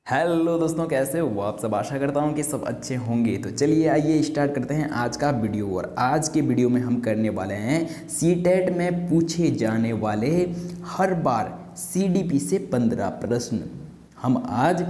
Hello दोस्तों, कैसे हो आप सब। आशा करता हूँ कि सब अच्छे होंगे। तो चलिए आइए स्टार्ट करते हैं आज का वीडियो। और आज के वीडियो में हम करने वाले हैं सीटेट में पूछे जाने वाले हर बार सीडीपी से 15 प्रश्न। हम आज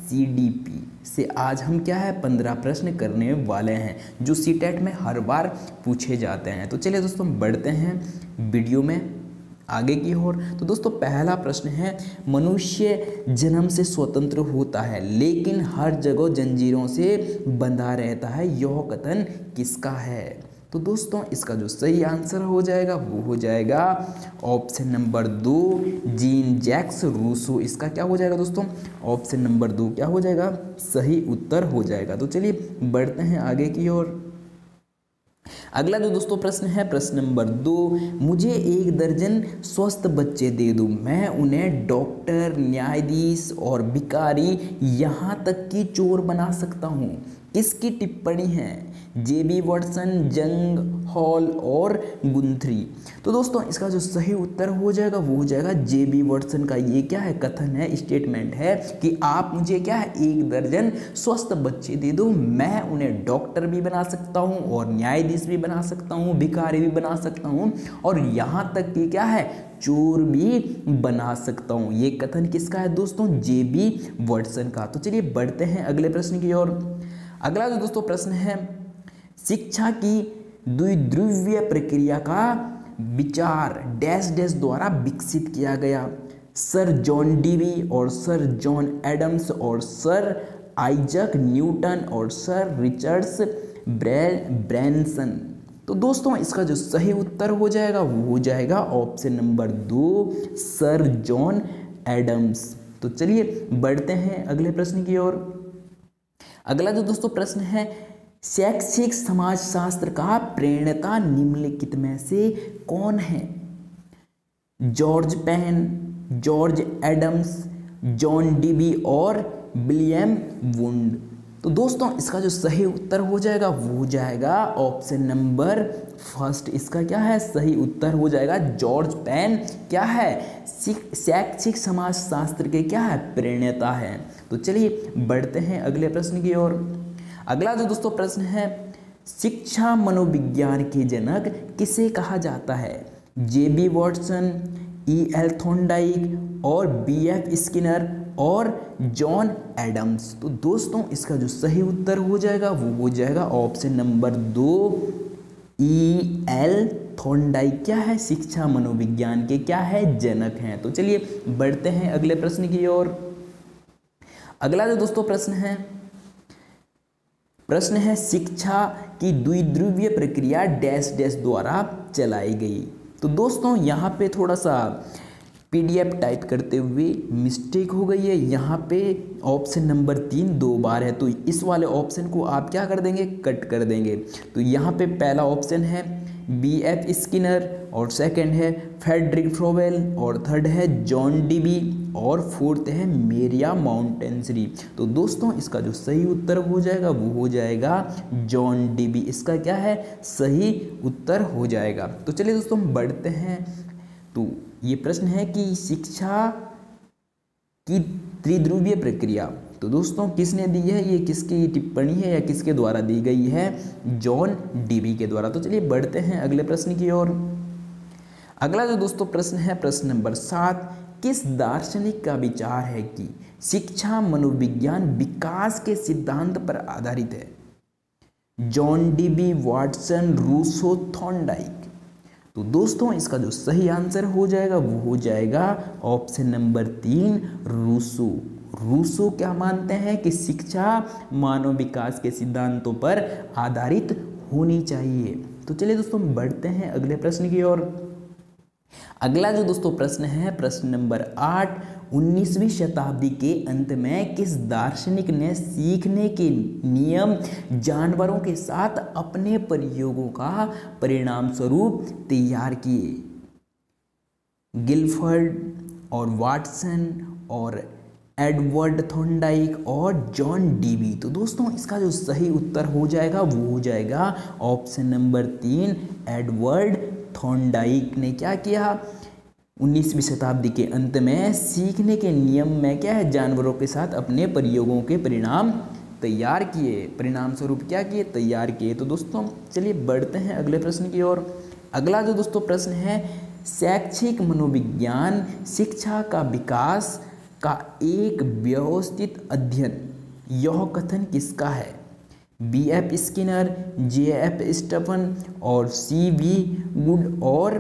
सीडीपी से हम क्या है 15 प्रश्न करने वाले हैं जो सीटेट में हर बार पूछे जाते हैं। तो चलिए दोस्तों बढ़ते हैं वीडियो में आगे की ओर। तो दोस्तों पहला प्रश्न है, मनुष्य जन्म से स्वतंत्र होता है लेकिन हर जगह जंजीरों से बंधा रहता है, यह कथन किसका है। तो दोस्तों इसका जो सही आंसर हो जाएगा वो हो जाएगा option number 2, Jean Jacques Rousseau. इसका क्या हो जाएगा दोस्तों, ऑप्शन नंबर 2 क्या हो जाएगा, सही उत्तर हो जाएगा। तो चलिए बढ़ते हैं आगे की ओर। अगला जो दोस्तों प्रश्न है, प्रश्न नंबर 2, मुझे 1 दर्जन स्वस्थ बच्चे दे दो, मैं उन्हें डॉक्टर, न्यायाधीश और भिखारी यहाँ तक कि चोर बना सकता हूँ। किसकी टिप्पणी है, जेबी वाटसन, जंग, हॉल और गुंथरी। तो दोस्तों इसका जो सही उत्तर हो जाएगा वो हो जाएगा जेबी वाटसन का। ये क्या है, कथन है, स्टेटमेंट है कि आप मुझे क्या है 1 दर्जन स्वस्थ बच्चे दे दो, मैं उन्हें डॉक्टर भी बना सकता हूँ और न्यायाधीश भी बना सकता हूँ, भिखारी भी बना सकता हूँ और यहाँ तक कि क्या है चोर भी बना सकता हूँ। ये कथन किसका है दोस्तों, जेबी वाटसन का। तो चलिए बढ़ते हैं अगले प्रश्न की ओर। अगला जो दोस्तों प्रश्न है, शिक्षा की द्विध्रुवीय प्रक्रिया का विचार डैश डैश द्वारा विकसित किया गया। सर जॉन डीवी और सर जॉन एडम्स और सर आइजक न्यूटन और सर रिचर्ड्स ब्रैनसन। तो दोस्तों इसका जो सही उत्तर हो जाएगा वो हो जाएगा option number 2, sir John Adams. तो चलिए बढ़ते हैं अगले प्रश्न की ओर। अगला जो दोस्तों प्रश्न है, शैक्षिक समाजशास्त्र का प्रणेता निम्नलिखित में से कौन है। George Payne, George Adams, John Dewey और विलियम वुंड। तो दोस्तों इसका जो सही उत्तर हो जाएगा वो हो जाएगा ऑप्शन नंबर 1। इसका क्या है, सही उत्तर हो जाएगा जॉर्ज पेन क्या है, शैक्षिक समाजशास्त्र के क्या है, प्रणेता है। तो चलिए बढ़ते हैं अगले प्रश्न की ओर। अगला जो दोस्तों प्रश्न है, शिक्षा मनोविज्ञान के जनक किसे कहा जाता है। जेबी वाटसन, E.L. थॉर्नडाइक और B.F. स्किनर और जॉन एडम्स। तो दोस्तों इसका जो सही उत्तर हो जाएगा वो हो जाएगा ऑप्शन नंबर 2, E.L. थॉर्नडाइक क्या है, शिक्षा मनोविज्ञान के क्या है, जनक हैं। तो चलिए बढ़ते हैं अगले प्रश्न की ओर। अगला जो दोस्तों प्रश्न है शिक्षा की द्विध्रुवीय प्रक्रिया डैश डैश द्वारा चलाई गई। तो दोस्तों यहाँ पे थोड़ा सा PDF टाइप करते हुए मिस्टेक हो गई है। यहाँ पे ऑप्शन नंबर 3 2 बार है, तो इस वाले ऑप्शन को आप क्या कर देंगे, कट कर देंगे। तो यहाँ पे पहला ऑप्शन है B.F. स्किनर और सेकंड है फ्रेडरिक फ्रोवेल और थर्ड है जॉन डीवी और फोर्थ है मेरिया माउंटेंसरी। तो दोस्तों इसका जो सही उत्तर हो जाएगा वो हो जाएगा जॉन डीवी। इसका क्या है, सही उत्तर हो जाएगा। तो चलिए दोस्तों बढ़ते हैं। तो ये प्रश्न है कि शिक्षा की त्रिध्रुवीय प्रक्रिया, तो दोस्तों किसने दी है, ये किसकी टिप्पणी है या किसके द्वारा दी गई है, जॉन डीवी के द्वारा। तो चलिए बढ़ते हैं अगले प्रश्न की ओर। अगला जो दोस्तों प्रश्न है, प्रश्न नंबर 7, किस दार्शनिक का विचार है कि शिक्षा मनोविज्ञान विकास के सिद्धांत पर आधारित है। John Dewey, Watson, Rousseau, Thorndike. तो दोस्तों इसका जो सही आंसर हो जाएगा वो हो जाएगा ऑप्शन नंबर 3, रूसो। रूसो क्या मानते हैं कि शिक्षा मानव विकास के सिद्धांतों पर आधारित होनी चाहिए। तो चलिए दोस्तों बढ़ते हैं अगले प्रश्न की ओर। अगला जो दोस्तों प्रश्न है, प्रश्न नंबर 8, 19वीं शताब्दी के अंत में किस दार्शनिक ने सीखने के नियम जानवरों के साथ अपने प्रयोगों का परिणाम स्वरूप तैयार किए। गिलफर्ड और वाटसन और एडवर्ड थॉर्नडाइक और जॉन डीवी। तो दोस्तों इसका जो सही उत्तर हो जाएगा वो हो जाएगा ऑप्शन नंबर 3, एडवर्ड थॉर्नडाइक ने क्या किया, 19वीं शताब्दी के अंत में सीखने के नियम में क्या है, जानवरों के साथ अपने प्रयोगों के परिणाम तैयार किए, परिणाम स्वरूप क्या किए, तैयार किए। तो दोस्तों चलिए बढ़ते हैं अगले प्रश्न की ओर। अगला जो दोस्तों प्रश्न है, शैक्षिक मनोविज्ञान शिक्षा का विकास का एक व्यवस्थित अध्ययन, यह कथन किसका है? B.F. Skinner, J.F. स्टफन और C.V. गुड और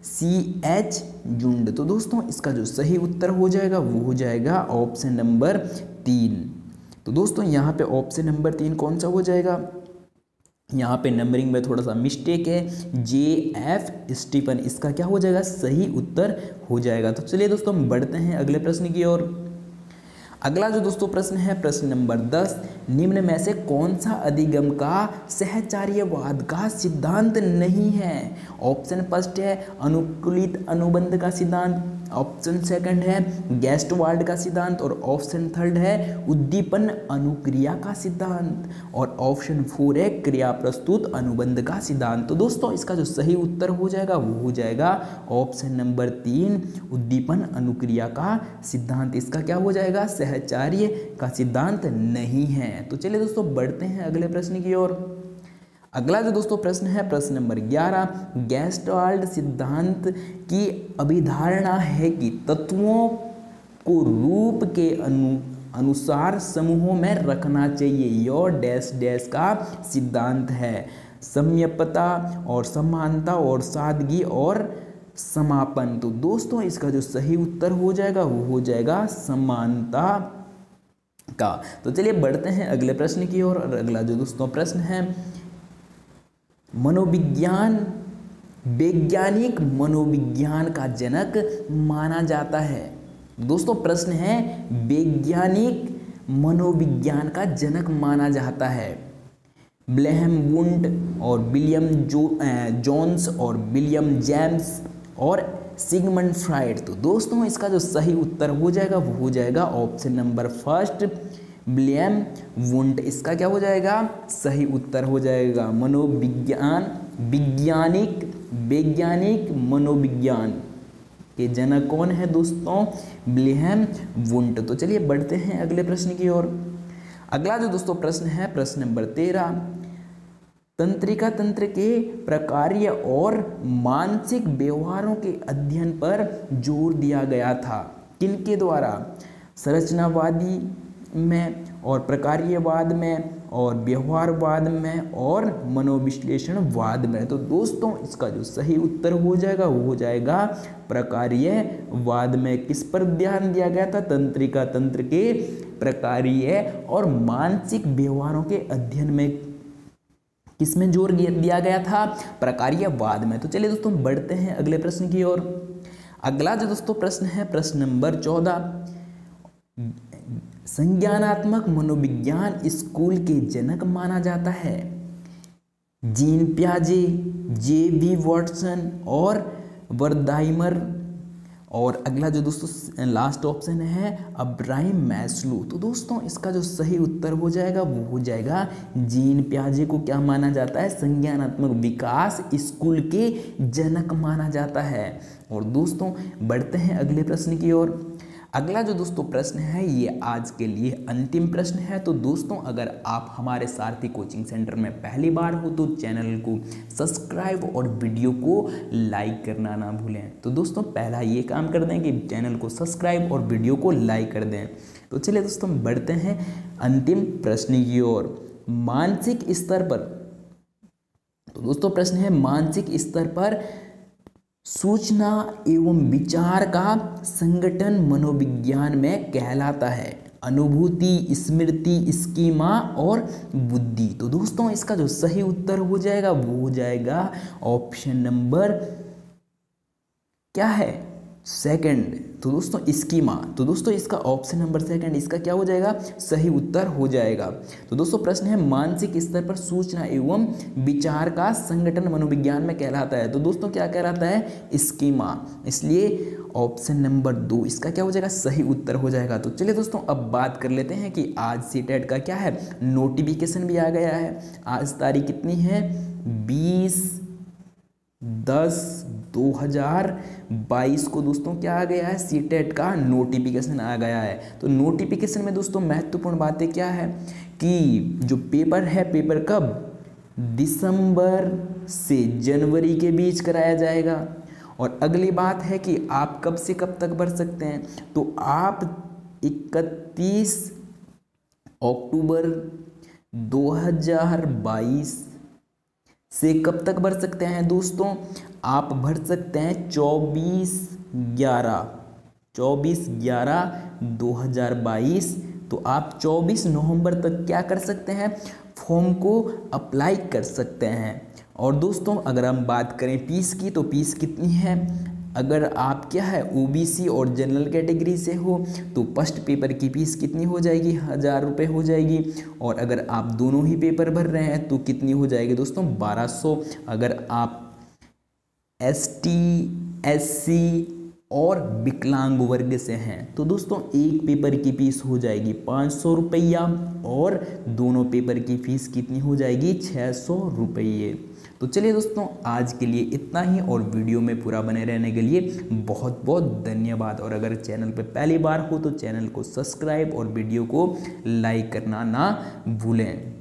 C.H. जुंड। तो दोस्तों इसका जो सही उत्तर हो जाएगा वो हो जाएगा ऑप्शन नंबर 3। तो दोस्तों यहाँ पे ऑप्शन नंबर 3 कौन सा हो जाएगा? यहाँ पे नंबरिंग में थोड़ा सा मिस्टेक है, J.F. स्टीफन इसका क्या हो जाएगा, सही उत्तर हो जाएगा। तो चलिए दोस्तों हम बढ़ते हैं अगले प्रश्न की ओर। अगला जो दोस्तों प्रश्न है, प्रश्न नंबर 10, निम्न में से कौन सा अधिगम का सहचार्यवाद का सिद्धांत नहीं है? ऑप्शन फर्स्ट है अनुकूलित अनुबंध का सिद्धांत, ऑप्शन सेकंड है गेस्टवाल्ड का सिद्धांत और ऑप्शन थर्ड है उद्दीपन अनुक्रिया का सिद्धांत और ऑप्शन 4 है क्रिया प्रस्तुत अनुबंध का सिद्धांत। तो दोस्तों इसका जो सही उत्तर हो जाएगा वो हो जाएगा ऑप्शन नंबर 3 उद्दीपन अनुक्रिया का सिद्धांत। इसका क्या हो जाएगा, सहचार्य का सिद्धांत नहीं है। तो चलिए दोस्तों बढ़ते हैं अगले प्रश्न की ओर। अगला जो दोस्तों प्रश्न है, प्रश्न नंबर 11, गेस्टवाल्ड सिद्धांत की अभिधारणा है कि तत्वों को रूप के अनुसार समूहों में रखना चाहिए। यह डैश डैश का सिद्धांत है, सम्यपता और समानता और सादगी और समापन। तो दोस्तों इसका जो सही उत्तर हो जाएगा वो हो जाएगा समानता का। तो चलिए बढ़ते हैं अगले प्रश्न की ओर। और अगला जो दोस्तों प्रश्न है, मनोविज्ञान वैज्ञानिक मनोविज्ञान का जनक माना जाता है। दोस्तों प्रश्न है वैज्ञानिक मनोविज्ञान का जनक माना जाता है विल्हेम वुंड और विलियम जोन्स और विलियम जेम्स और सिगमंड फ्राइड। तो दोस्तों इसका जो सही उत्तर हो जाएगा वो हो जाएगा option number first William wound. इसका क्या हो जाएगा, सही उत्तर हो जाएगा। मनोविज्ञान वैज्ञानिक मनोविज्ञान के जनक कौन है दोस्तों, विलियम वुंड। तो चलिए बढ़ते हैं अगले प्रश्न की ओर। अगला जो दोस्तों प्रश्न है, प्रश्न नंबर 13, तंत्रिका तंत्र के प्रकार्य और मानसिक व्यवहारों के अध्ययन पर जोर दिया गया था, किनके द्वारा? संरचनावादी में और प्रकार्यवाद में और व्यवहारवाद में और मनोविश्लेषणवाद में। तो दोस्तों इसका जो सही उत्तर हो जाएगा वो हो जाएगा प्रकार्यवाद में। किस पर ध्यान दिया गया था? तंत्रिका तंत्र के प्रकार्य और मानसिक व्यवहारों के अध्ययन में किसमें जोर दिया गया था? प्रकार्यवाद में। तो चलिए दोस्तों बढ़ते हैं अगले प्रश्न की ओर। अगला जो दोस्तों प्रश्न है, प्रश्न नंबर 14, संज्ञानात्मक मनोविज्ञान स्कूल के जनक माना जाता है जीन पियाजे, J.B. वॉटसन और वर्दाइमर। और अगला जो दोस्तों लास्ट ऑप्शन है अब्राहिम मैस्लो। तो दोस्तों इसका जो सही उत्तर हो जाएगा वो हो जाएगा जीन पियाजे को क्या माना जाता है, संज्ञानात्मक विकास स्कूल के जनक माना जाता है। और दोस्तों बढ़ते हैं अगले प्रश्न की ओर। अगला जो दोस्तों प्रश्न है ये आज के लिए अंतिम प्रश्न है। तो दोस्तों अगर आप हमारे सारथी कोचिंग सेंटर में पहली बार हो तो चैनल को सब्सक्राइब और वीडियो को लाइक करना ना भूलें। तो दोस्तों पहला ये काम कर दें कि चैनल को सब्सक्राइब और वीडियो को लाइक कर दें। तो चलिए दोस्तों बढ़ते हैं अंतिम प्रश्न की ओर। मानसिक स्तर पर, तो दोस्तों प्रश्न है मानसिक स्तर पर सूचना एवं विचार का संगठन मनोविज्ञान में कहलाता है अनुभूति, स्मृति, स्कीमा और बुद्धि। तो दोस्तों इसका जो सही उत्तर हो जाएगा वो हो जाएगा ऑप्शन नंबर क्या है, सेकंड। तो दोस्तों स्कीमा। तो दोस्तों इसका ऑप्शन नंबर सेकंड इसका क्या हो जाएगा, सही उत्तर हो जाएगा। तो दोस्तों प्रश्न है मानसिक स्तर पर सूचना एवं विचार का संगठन मनोविज्ञान में कहलाता है। तो दोस्तों क्या कहलाता है, स्कीमा। इसलिए ऑप्शन नंबर 2 इसका क्या हो जाएगा, सही उत्तर हो जाएगा। तो चलिए दोस्तों अब बात कर लेते हैं कि आज सीटेट का क्या है, नोटिफिकेशन भी आ गया है। आज तारीख कितनी है, 20 10/2022 को दोस्तों क्या आ गया है, सीटेट का नोटिफिकेशन आ गया है। तो नोटिफिकेशन में दोस्तों महत्वपूर्ण बातें क्या है कि जो पेपर है, पेपर कब, दिसंबर से जनवरी के बीच कराया जाएगा। और अगली बात है कि आप कब से कब तक भर सकते हैं, तो आप 31 अक्टूबर 2022 से कब तक भर सकते हैं दोस्तों, आप भर सकते हैं 24/11/2022। तो आप 24 नवंबर तक क्या कर सकते हैं, फॉर्म को अप्लाई कर सकते हैं। और दोस्तों अगर हम बात करें फीस की, तो फीस कितनी है, अगर आप क्या है ओबीसी और जनरल कैटेगरी से हो तो फर्स्ट पेपर की फीस कितनी हो जाएगी, 1000 रुपये हो जाएगी। और अगर आप दोनों ही पेपर भर रहे हैं तो कितनी हो जाएगी दोस्तों, 1200। अगर आप ST SC और विकलांग वर्ग से हैं तो दोस्तों एक पेपर की फीस हो जाएगी 500 रुपया और दोनों पेपर की फीस कितनी हो जाएगी, 600 रुपये। तो चलिए दोस्तों आज के लिए इतना ही, और वीडियो में पूरा बने रहने के लिए बहुत बहुत धन्यवाद। और अगर चैनल पर पहली बार हो तो चैनल को सब्सक्राइब और वीडियो को लाइक करना ना भूलें।